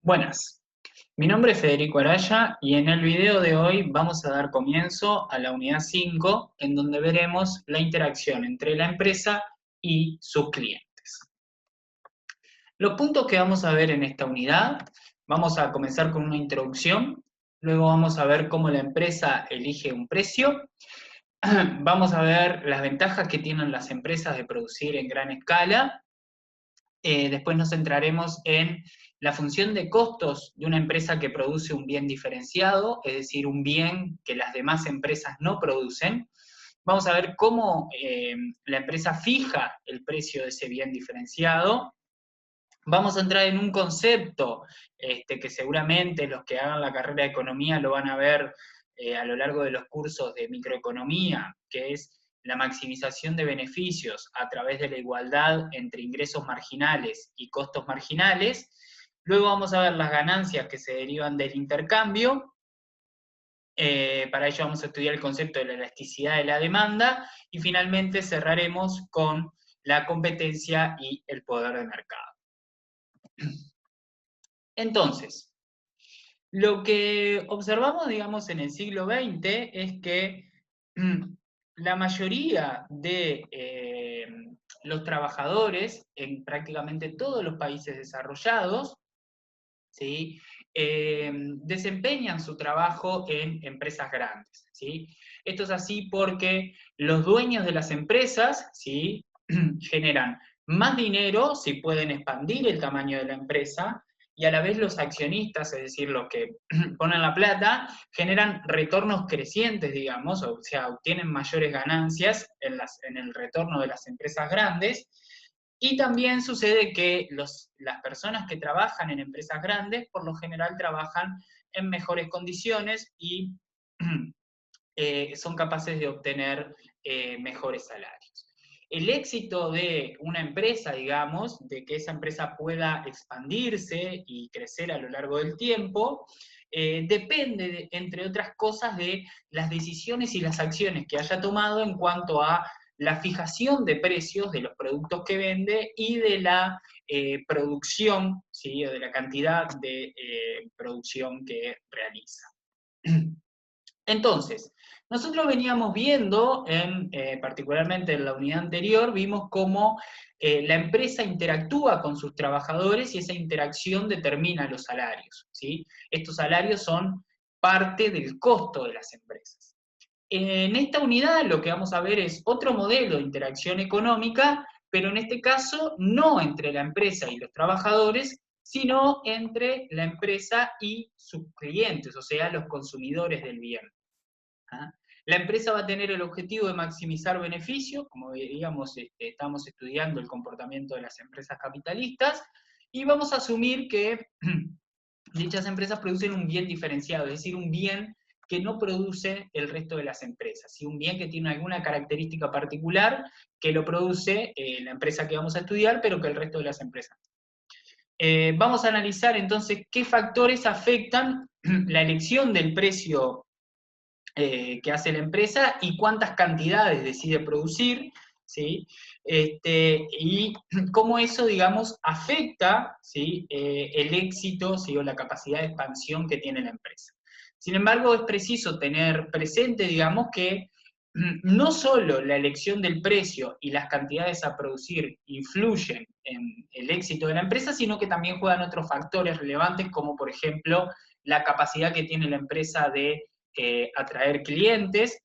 Buenas, mi nombre es Federico Araya y en el video de hoy vamos a dar comienzo a la unidad 5, en donde veremos la interacción entre la empresa y sus clientes. Los puntos que vamos a ver en esta unidad, vamos a comenzar con una introducción, luego vamos a ver cómo la empresa elige un precio, vamos a ver las ventajas que tienen las empresas de producir en gran escala. Después nos centraremos en la función de costos de una empresa que produce un bien diferenciado, es decir, un bien que las demás empresas no producen. Vamos a ver cómo la empresa fija el precio de ese bien diferenciado. Vamos a entrar en un concepto que seguramente los que hagan la carrera de economía lo van a ver a lo largo de los cursos de microeconomía, que es la maximización de beneficios a través de la igualdad entre ingresos marginales y costos marginales. Luego vamos a ver las ganancias que se derivan del intercambio. Para ello vamos a estudiar el concepto de la elasticidad de la demanda y finalmente cerraremos con la competencia y el poder de mercado. Entonces, lo que observamos, digamos, en el siglo XX es que la mayoría de los trabajadores en prácticamente todos los países desarrollados, ¿sí? Desempeñan su trabajo en empresas grandes, ¿sí? Esto es así porque los dueños de las empresas, ¿sí? generan más dinero si pueden expandir el tamaño de la empresa, y a la vez los accionistas, es decir, los que ponen la plata, generan retornos crecientes, digamos, o sea, obtienen mayores ganancias en el retorno de las empresas grandes. Y también sucede que las personas que trabajan en empresas grandes, por lo general, trabajan en mejores condiciones y son capaces de obtener mejores salarios. El éxito de una empresa, digamos, de que esa empresa pueda expandirse y crecer a lo largo del tiempo, depende, entre otras cosas, de las decisiones y las acciones que haya tomado en cuanto a la fijación de precios de los productos que vende y de la producción, ¿sí? O de la cantidad de producción que realiza. Entonces, nosotros veníamos viendo, particularmente en la unidad anterior, vimos cómo la empresa interactúa con sus trabajadores y esa interacción determina los salarios, ¿sí? Estos salarios son parte del costo de las empresas. En esta unidad lo que vamos a ver es otro modelo de interacción económica, pero en este caso no entre la empresa y los trabajadores, sino entre la empresa y sus clientes, o sea, los consumidores del bien. ¿Ah? La empresa va a tener el objetivo de maximizar beneficios, como digamos, estamos estudiando el comportamiento de las empresas capitalistas, y vamos a asumir que dichas empresas producen un bien diferenciado, es decir, un bien que no produce el resto de las empresas, ¿sí? Un bien que tiene alguna característica particular que lo produce la empresa que vamos a estudiar, pero que el resto de las empresas. Vamos a analizar entonces qué factores afectan la elección del precio que hace la empresa y cuántas cantidades decide producir, ¿sí? Y cómo eso, digamos, afecta, ¿sí? El éxito, ¿sí? O la capacidad de expansión que tiene la empresa. Sin embargo, es preciso tener presente, digamos, que no solo la elección del precio y las cantidades a producir influyen en el éxito de la empresa, sino que también juegan otros factores relevantes, como por ejemplo la capacidad que tiene la empresa de atraer clientes,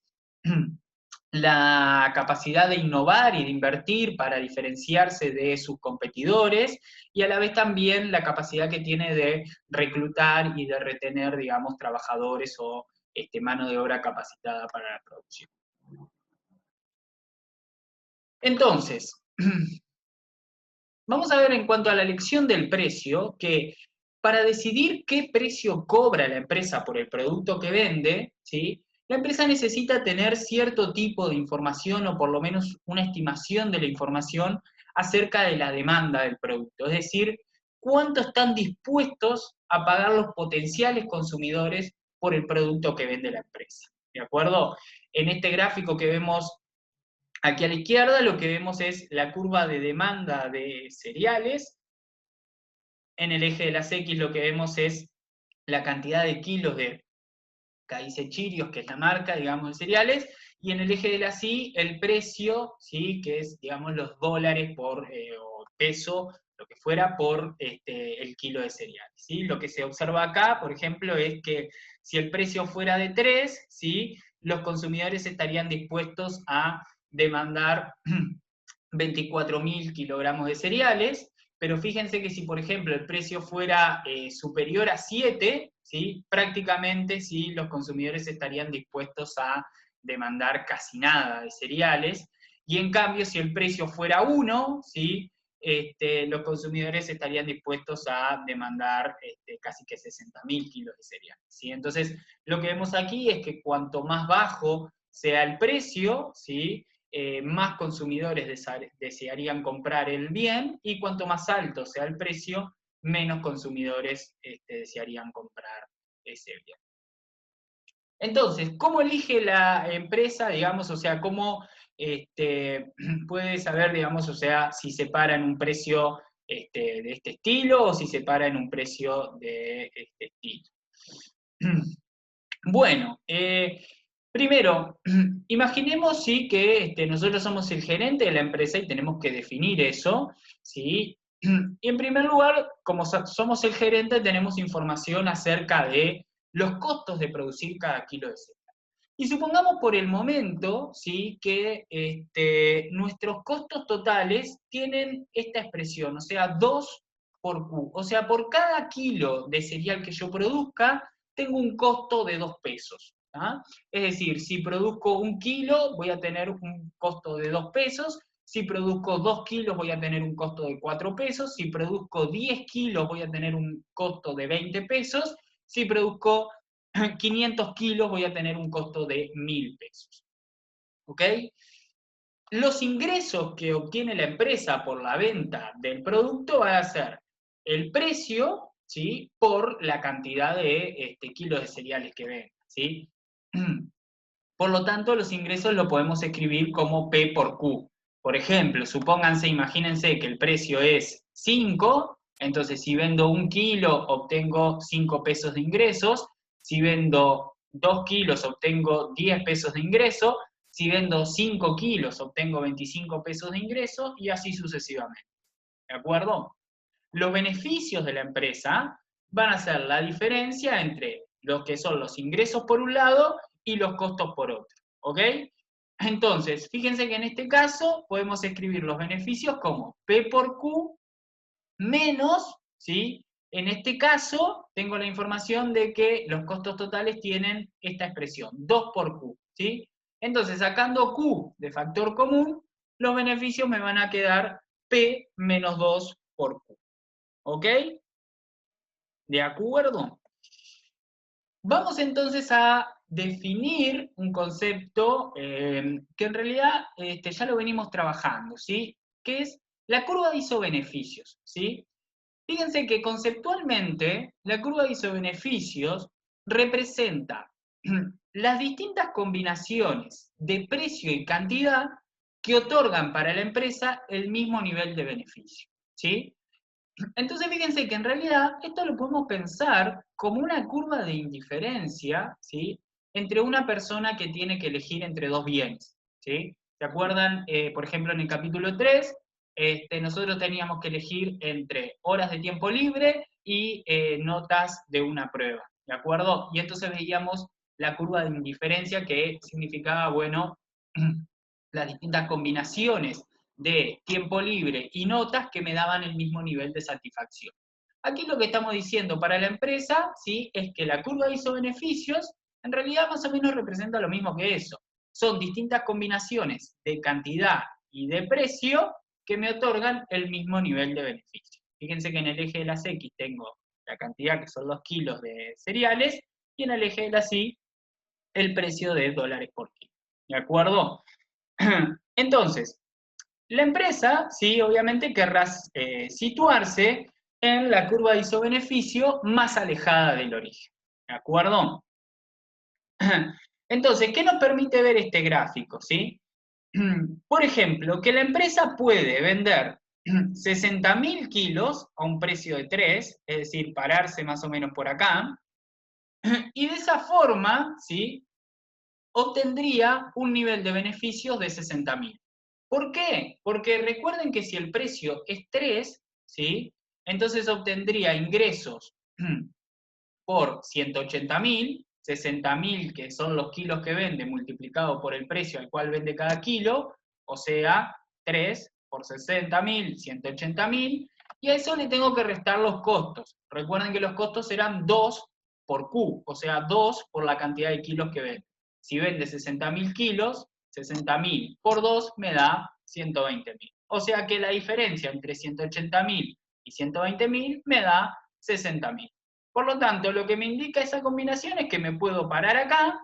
la capacidad de innovar y de invertir para diferenciarse de sus competidores, y a la vez también la capacidad que tiene de reclutar y de retener, digamos, trabajadores o mano de obra capacitada para la producción. Entonces, vamos a ver en cuanto a la elección del precio, que para decidir qué precio cobra la empresa por el producto que vende, ¿sí? La empresa necesita tener cierto tipo de información o por lo menos una estimación de la información acerca de la demanda del producto, es decir, cuánto están dispuestos a pagar los potenciales consumidores por el producto que vende la empresa. ¿De acuerdo? En este gráfico que vemos aquí a la izquierda, lo que vemos es la curva de demanda de cereales En el eje de las X lo que vemos es la cantidad de kilos de Caicechirios, que es la marca, digamos, de cereales, y en el eje de las Y el precio, ¿sí? Que es, digamos, los dólares por, o peso, lo que fuera, por el kilo de cereales, ¿sí? Lo que se observa acá, por ejemplo, es que si el precio fuera de 3, ¿sí? Los consumidores estarían dispuestos a demandar 24.000 kilogramos de cereales, pero fíjense que si, por ejemplo, el precio fuera superior a 7, ¿sí? Prácticamente ¿sí? Los consumidores estarían dispuestos a demandar casi nada de cereales, y en cambio, si el precio fuera 1, ¿sí? Los consumidores estarían dispuestos a demandar casi que 60.000 kilos de cereales, ¿sí? Entonces, lo que vemos aquí es que cuanto más bajo sea el precio, ¿sí? Más consumidores desearían comprar el bien, y cuanto más alto sea el precio, menos consumidores desearían comprar ese bien. Entonces, ¿cómo elige la empresa, digamos, o sea, cómo puede saber, digamos, o sea, si se para en un precio de este estilo o si se para en un precio de este estilo? Bueno, primero, imaginemos sí, que nosotros somos el gerente de la empresa y tenemos que definir eso, ¿sí? Y en primer lugar, como somos el gerente, tenemos información acerca de los costos de producir cada kilo de cereal. Y supongamos por el momento, ¿sí? Que nuestros costos totales tienen esta expresión, o sea, 2 por Q. O sea, por cada kilo de cereal que yo produzca, tengo un costo de 2 pesos. ¿Ah? Es decir, si produzco 1 kilo, voy a tener un costo de 2 pesos. Si produzco 2 kilos, voy a tener un costo de 4 pesos. Si produzco 10 kilos, voy a tener un costo de 20 pesos. Si produzco 500 kilos, voy a tener un costo de 1.000 pesos. ¿Ok? Los ingresos que obtiene la empresa por la venta del producto van a ser el precio, ¿sí? Por la cantidad de kilos de cereales que venda, ¿sí? Por lo tanto, los ingresos lo podemos escribir como P por Q. Por ejemplo, supónganse, imagínense que el precio es 5, entonces si vendo 1 kilo obtengo 5 pesos de ingresos, si vendo 2 kilos obtengo 10 pesos de ingreso, si vendo 5 kilos obtengo 25 pesos de ingreso, y así sucesivamente. ¿De acuerdo? Los beneficios de la empresa van a ser la diferencia entre lo que son los ingresos por un lado y los costos por otro. ¿Ok? Entonces, fíjense que en este caso podemos escribir los beneficios como P por Q menos, ¿sí? En este caso, tengo la información de que los costos totales tienen esta expresión, 2 por Q, ¿sí? Entonces, sacando Q de factor común, los beneficios me van a quedar P menos 2 por Q. ¿Ok? ¿De acuerdo? Vamos entonces a definir un concepto que en realidad ya lo venimos trabajando, ¿sí? Que es la curva de isobeneficios, ¿sí? Fíjense que conceptualmente la curva de isobeneficios representa las distintas combinaciones de precio y cantidad que otorgan para la empresa el mismo nivel de beneficio, ¿sí? Entonces fíjense que en realidad esto lo podemos pensar como una curva de indiferencia, ¿sí? Entre una persona que tiene que elegir entre dos bienes, ¿sí? ¿Se acuerdan? Por ejemplo, en el capítulo 3, nosotros teníamos que elegir entre horas de tiempo libre y notas de una prueba, ¿de acuerdo? Y entonces veíamos la curva de indiferencia, que significaba, bueno, las distintas combinaciones de tiempo libre y notas que me daban el mismo nivel de satisfacción. Aquí lo que estamos diciendo para la empresa, ¿sí? Es que la curva de isobeneficios en realidad más o menos representa lo mismo que eso. Son distintas combinaciones de cantidad y de precio que me otorgan el mismo nivel de beneficio. Fíjense que en el eje de las X tengo la cantidad, que son los kilos de cereales, y en el eje de las Y el precio de dólares por kilo. ¿De acuerdo? Entonces, la empresa, sí, obviamente querrá situarse en la curva de isobeneficio más alejada del origen. ¿De acuerdo? Entonces, ¿qué nos permite ver este gráfico? ¿Sí? Por ejemplo, que la empresa puede vender 60.000 kilos a un precio de 3, es decir, pararse más o menos por acá, y de esa forma, ¿sí?, obtendría un nivel de beneficios de 60.000. ¿Por qué? Porque recuerden que si el precio es 3, ¿sí?, entonces obtendría ingresos por 180.000, 60.000 que son los kilos que vende multiplicado por el precio al cual vende cada kilo, o sea, 3 por 60.000, 180.000, y a eso le tengo que restar los costos. Recuerden que los costos serán 2 por Q, o sea, 2 por la cantidad de kilos que vende. Si vende 60.000 kilos, 60.000 por 2 me da 120.000. O sea que la diferencia entre 180.000 y 120.000 me da 60.000. Por lo tanto, lo que me indica esa combinación es que me puedo parar acá,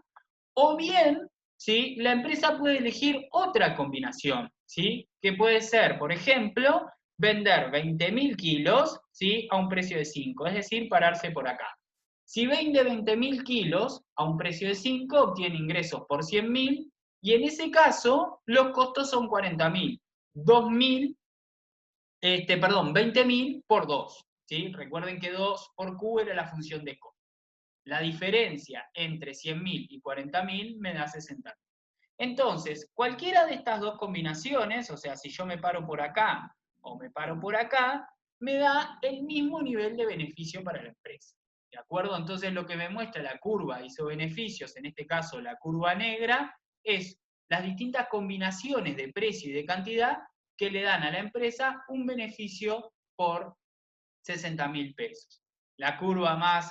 o bien, ¿sí?, la empresa puede elegir otra combinación, ¿sí?, que puede ser, por ejemplo, vender 20.000 kilos, ¿sí?, a un precio de 5, es decir, pararse por acá. Si vende 20.000 kilos a un precio de 5, obtiene ingresos por 100.000, y en ese caso, los costos son 40.000. 20.000 por 2. ¿Sí? Recuerden que 2 por Q era la función de costo. La diferencia entre 100.000 y 40.000 me da 60.000. Entonces, cualquiera de estas dos combinaciones, o sea, si yo me paro por acá o me paro por acá, me da el mismo nivel de beneficio para la empresa. ¿De acuerdo? Entonces, lo que me muestra la curva ISO-beneficios, en este caso la curva negra, es las distintas combinaciones de precio y de cantidad que le dan a la empresa un beneficio por 60.000 pesos. La curva más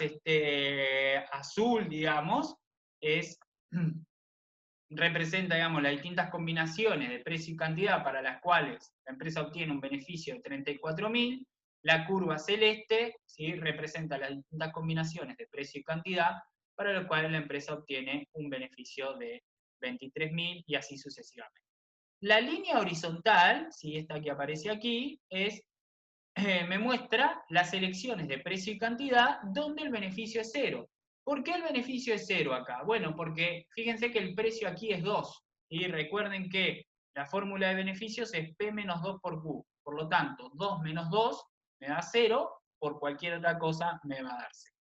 azul, digamos, representa, digamos, las distintas combinaciones de precio y cantidad para las cuales la empresa obtiene un beneficio de 34.000. La curva celeste, ¿sí?, representa las distintas combinaciones de precio y cantidad para las cuales la empresa obtiene un beneficio de 23.000 y así sucesivamente. La línea horizontal, ¿sí?, esta que aparece aquí, me muestra las elecciones de precio y cantidad donde el beneficio es 0. ¿Por qué el beneficio es 0 acá? Bueno, porque fíjense que el precio aquí es 2. Y recuerden que la fórmula de beneficios es P menos 2 por Q. Por lo tanto, 2 menos 2 me da 0, por cualquier otra cosa me va a dar 0.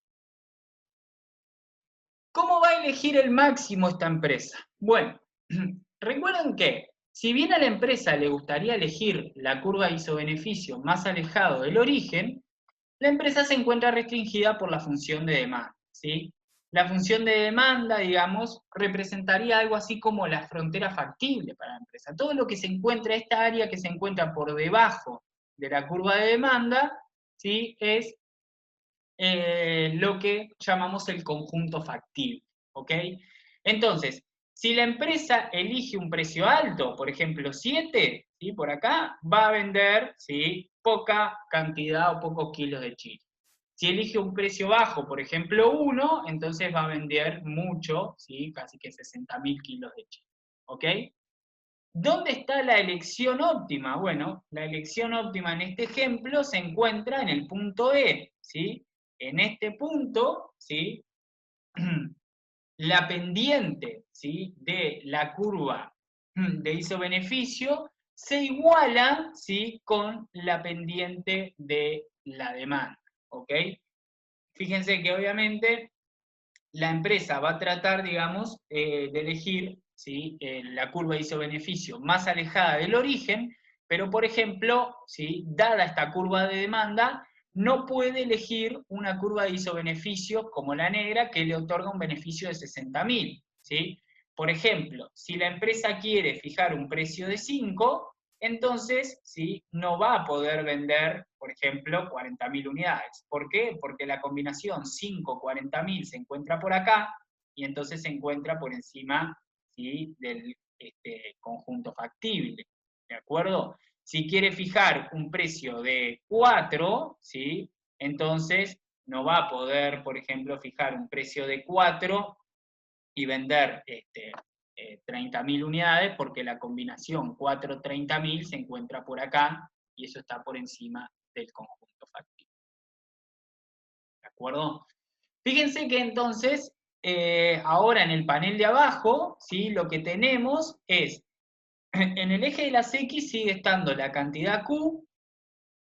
¿Cómo va a elegir el máximo esta empresa? Bueno, recuerden que si bien a la empresa le gustaría elegir la curva ISO-beneficio más alejado del origen, la empresa se encuentra restringida por la función de demanda, ¿sí? La función de demanda, digamos, representaría algo así como la frontera factible para la empresa. Todo lo que se encuentra, esta área que se encuentra por debajo de la curva de demanda, ¿sí?, es lo que llamamos el conjunto factible, ¿ok? Entonces, si la empresa elige un precio alto, por ejemplo 7, ¿sí?, por acá, va a vender, ¿sí?, poca cantidad o pocos kilos de chile. Si elige un precio bajo, por ejemplo 1, entonces va a vender mucho, ¿sí?, casi que 60.000 kilos de chile, ¿ok? ¿Dónde está la elección óptima? Bueno, la elección óptima en este ejemplo se encuentra en el punto E, ¿sí? En este punto, ¿sí?, la pendiente, ¿sí?, de la curva de ISO-beneficio se iguala, ¿sí?, con la pendiente de la demanda, ¿ok? Fíjense que obviamente la empresa va a tratar, digamos, de elegir, ¿sí?, la curva ISO-beneficio más alejada del origen, pero por ejemplo, ¿sí?, dada esta curva de demanda, no puede elegir una curva de ISO-beneficio como la negra que le otorga un beneficio de 60.000, ¿sí? Por ejemplo, si la empresa quiere fijar un precio de 5, entonces, ¿sí?, no va a poder vender, por ejemplo, 40.000 unidades. ¿Por qué? Porque la combinación 5-40.000 se encuentra por acá, y entonces se encuentra por encima, ¿sí?, del conjunto factible. ¿De acuerdo? Si quiere fijar un precio de 4, ¿sí?, entonces no va a poder, por ejemplo, fijar un precio de 4 y vender 30.000 unidades, porque la combinación 4-30.000 se encuentra por acá, y eso está por encima del conjunto factible. ¿De acuerdo? Fíjense que entonces, ahora en el panel de abajo, ¿sí?, lo que tenemos es, en el eje de las X sigue estando la cantidad Q,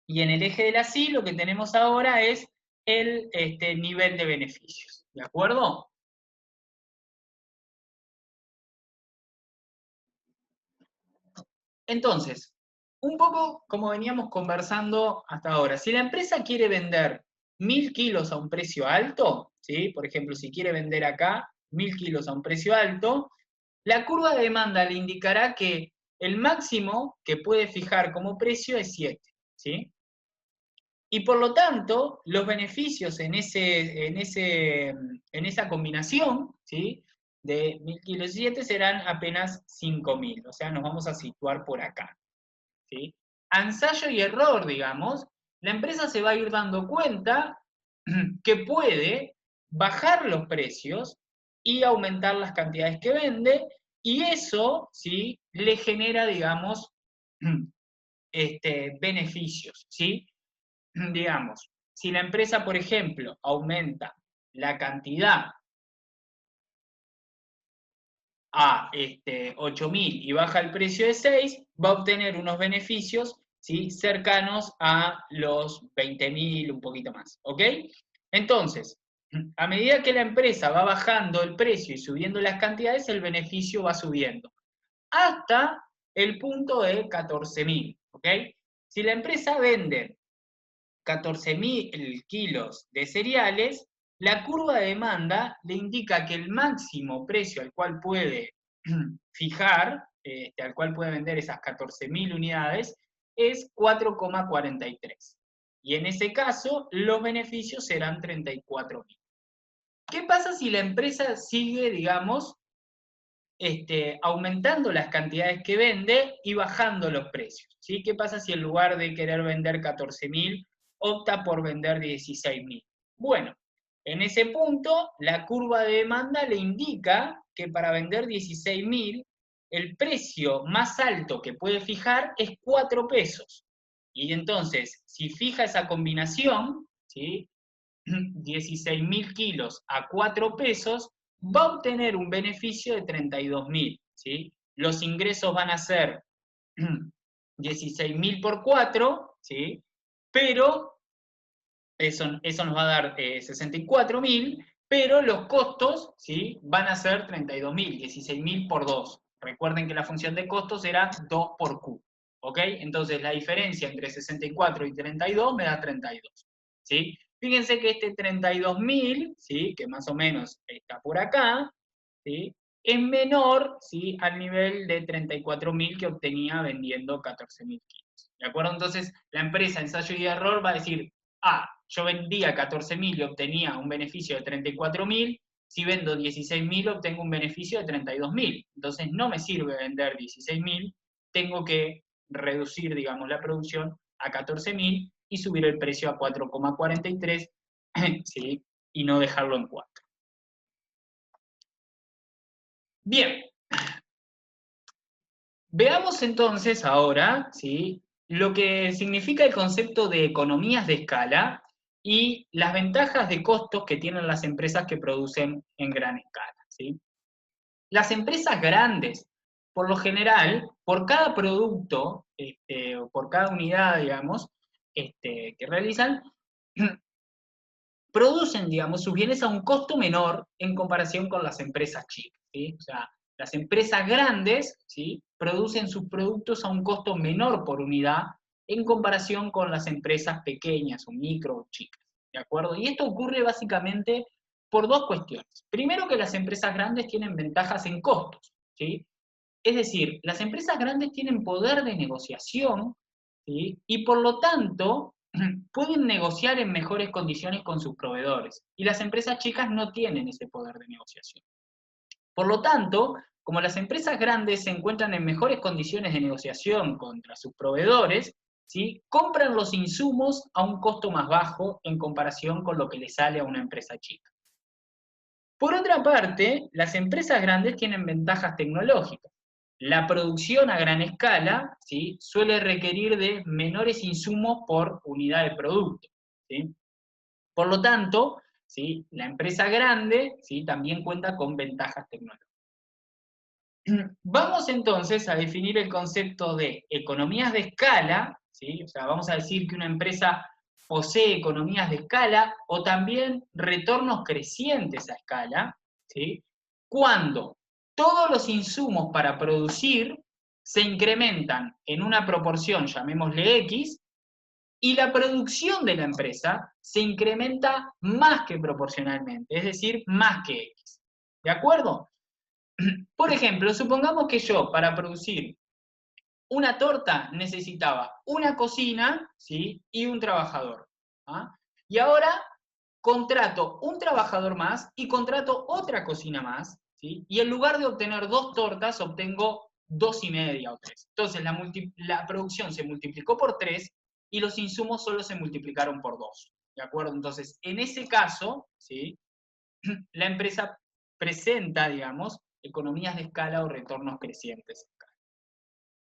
Y en el eje de las Y lo que tenemos ahora es el nivel de beneficios. ¿De acuerdo? Entonces, un poco como veníamos conversando hasta ahora, si la empresa quiere vender 1000 kilos a un precio alto, ¿sí? Por ejemplo, si quiere vender acá 1000 kilos a un precio alto, la curva de demanda le indicará que el máximo que puede fijar como precio es 7, ¿sí? Y por lo tanto, los beneficios en esa combinación, ¿sí? De 1000 kilos y 7 serán apenas 5000, o sea, nos vamos a situar por acá, ¿sí? A ensayo y error, digamos, la empresa se va a ir dando cuenta que puede bajar los precios y aumentar las cantidades que vende, y eso, ¿sí? Le genera, digamos, beneficios, ¿sí? Digamos, si la empresa, por ejemplo, aumenta la cantidad a 8.000 y baja el precio de 6, va a obtener unos beneficios, ¿sí? Cercanos a los 20.000, un poquito más, ¿ok? Entonces, a medida que la empresa va bajando el precio y subiendo las cantidades, el beneficio va subiendo, hasta el punto de 14.000, ¿ok? Si la empresa vende 14.000 kilos de cereales, la curva de demanda le indica que el máximo precio al cual puede fijar, al cual puede vender esas 14.000 unidades, es 4,43. Y en ese caso, los beneficios serán 34.000. ¿Qué pasa si la empresa sigue, digamos, aumentando las cantidades que vende y bajando los precios? ¿Sí? ¿Qué pasa si en lugar de querer vender 14.000, opta por vender 16.000? Bueno, en ese punto, la curva de demanda le indica que para vender 16.000, el precio más alto que puede fijar es 4 pesos. Y entonces, si fija esa combinación, ¿sí? 16.000 kilos a 4 pesos, va a obtener un beneficio de 32.000, ¿sí? Los ingresos van a ser 16.000 por 4, ¿sí? Pero eso nos va a dar 64.000, pero los costos, ¿sí? Van a ser 32.000, 16.000 por 2. Recuerden que la función de costos era 2 por Q, ¿ok? Entonces la diferencia entre 64 y 32 me da 32, ¿sí? Fíjense que este 32.000, ¿sí? Que más o menos está por acá, ¿sí? Es menor, ¿sí? Al nivel de 34.000 que obtenía vendiendo 14.000 kilos. ¿De acuerdo? Entonces, la empresa ensayo y error va a decir, yo vendía 14.000 y obtenía un beneficio de 34.000, si vendo 16.000 obtengo un beneficio de 32.000. Entonces, no me sirve vender 16.000, tengo que reducir, digamos, la producción a 14.000 y subir el precio a 4,43, ¿sí? Y no dejarlo en 4. Bien, veamos entonces ahora, ¿sí? Lo que significa el concepto de economías de escala y las ventajas de costos que tienen las empresas que producen en gran escala, ¿sí? Las empresas grandes, por lo general, por cada producto, o por cada unidad, digamos, que realizan, producen, digamos, sus bienes a un costo menor en comparación con las empresas chicas, ¿sí? O sea, las empresas grandes, ¿sí? Producen sus productos a un costo menor por unidad en comparación con las empresas pequeñas o micro o chicas, ¿de acuerdo? Y esto ocurre básicamente por dos cuestiones. Primero, que las empresas grandes tienen ventajas en costos, ¿sí? Es decir, las empresas grandes tienen poder de negociación, ¿sí? Y por lo tanto pueden negociar en mejores condiciones con sus proveedores. Y las empresas chicas no tienen ese poder de negociación. Por lo tanto, como las empresas grandes se encuentran en mejores condiciones de negociación contra sus proveedores, ¿sí? Compran los insumos a un costo más bajo en comparación con lo que le sale a una empresa chica. Por otra parte, las empresas grandes tienen ventajas tecnológicas. La producción a gran escala, ¿sí? Suele requerir de menores insumos por unidad de producto, ¿sí? Por lo tanto, ¿sí? La empresa grande, ¿sí? También cuenta con ventajas tecnológicas. Vamos entonces a definir el concepto de economías de escala, ¿sí? O sea, vamos a decir que una empresa posee economías de escala o también retornos crecientes a escala, ¿sí? Cuando todos los insumos para producir se incrementan en una proporción, llamémosle X, y la producción de la empresa se incrementa más que proporcionalmente, es decir, más que X. ¿De acuerdo? Por ejemplo, supongamos que yo, para producir una torta, necesitaba una cocina, ¿sí? Y un trabajador. ¿Ah? Y ahora contrato un trabajador más y contrato otra cocina más, ¿sí? Y en lugar de obtener 2 tortas, obtengo 2,5 o 3. Entonces la producción se multiplicó por 3 y los insumos solo se multiplicaron por 2. ¿De acuerdo? Entonces, en ese caso, ¿sí? La empresa presenta, digamos, economías de escala o retornos crecientes.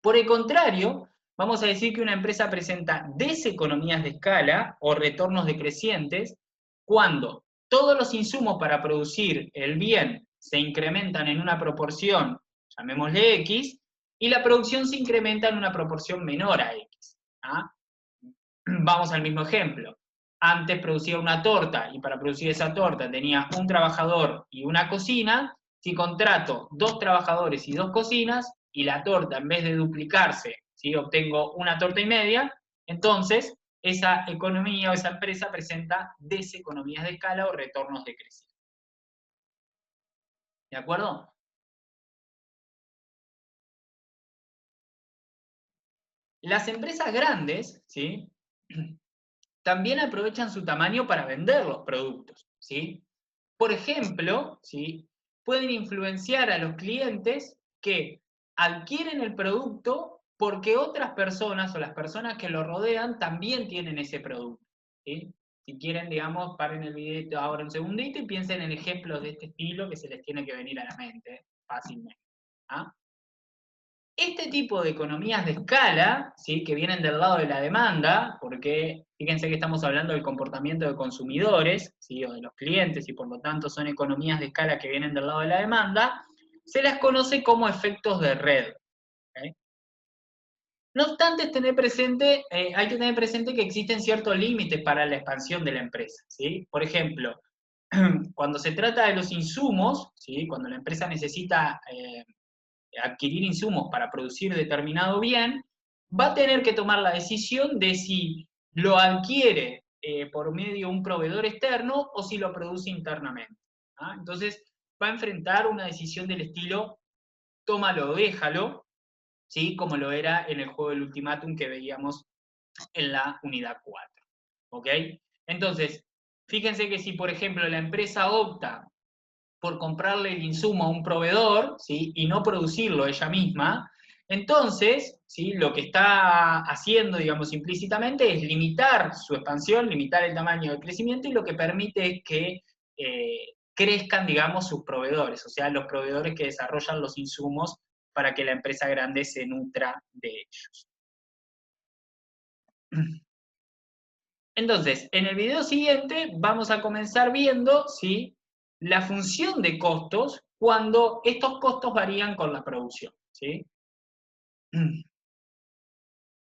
Por el contrario, vamos a decir que una empresa presenta deseconomías de escala o retornos decrecientes cuando todos los insumos para producir el bien se incrementan en una proporción, llamémosle X, y la producción se incrementa en una proporción menor a X. ¿Ah? Vamos al mismo ejemplo. Antes producía una torta y para producir esa torta tenía un trabajador y una cocina. Si contrato 2 trabajadores y 2 cocinas y la torta en vez de duplicarse, ¿sí? Obtengo una torta y media, entonces esa economía o esa empresa presenta deseconomías de escala o retornos decrecientes. ¿De acuerdo? Las empresas grandes, ¿sí? También aprovechan su tamaño para vender los productos, ¿sí? Por ejemplo, ¿sí? Pueden influenciar a los clientes que adquieren el producto porque otras personas o las personas que lo rodean también tienen ese producto, ¿sí? Si quieren, digamos, paren el video ahora un segundito y piensen en ejemplos de este estilo que se les tiene que venir a la mente fácilmente. ¿Ah? Este tipo de economías de escala, ¿sí? Que vienen del lado de la demanda, porque fíjense que estamos hablando del comportamiento de consumidores, ¿sí? O de los clientes, y por lo tanto son economías de escala que vienen del lado de la demanda, se las conoce como efectos de red. ¿Okay? No obstante, hay que tener presente que existen ciertos límites para la expansión de la empresa. ¿Sí? Por ejemplo, cuando se trata de los insumos, ¿sí? Cuando la empresa necesita adquirir insumos para producir determinado bien, va a tener que tomar la decisión de si lo adquiere por medio de un proveedor externo o si lo produce internamente. ¿Ah? Entonces, va a enfrentar una decisión del estilo tómalo o déjalo, ¿sí? Como lo era en el juego del ultimátum que veíamos en la unidad 4. ¿Ok? Entonces, fíjense que si, por ejemplo, la empresa opta por comprarle el insumo a un proveedor, ¿sí? Y no producirlo ella misma, entonces, ¿sí? Lo que está haciendo, digamos, implícitamente es limitar su expansión, limitar el tamaño del crecimiento y lo que permite es que crezcan, digamos, sus proveedores, o sea, los proveedores que desarrollan los insumos para que la empresa grande se nutra de ellos. Entonces, en el video siguiente vamos a comenzar viendo, ¿sí? La función de costos cuando estos costos varían con la producción, ¿sí?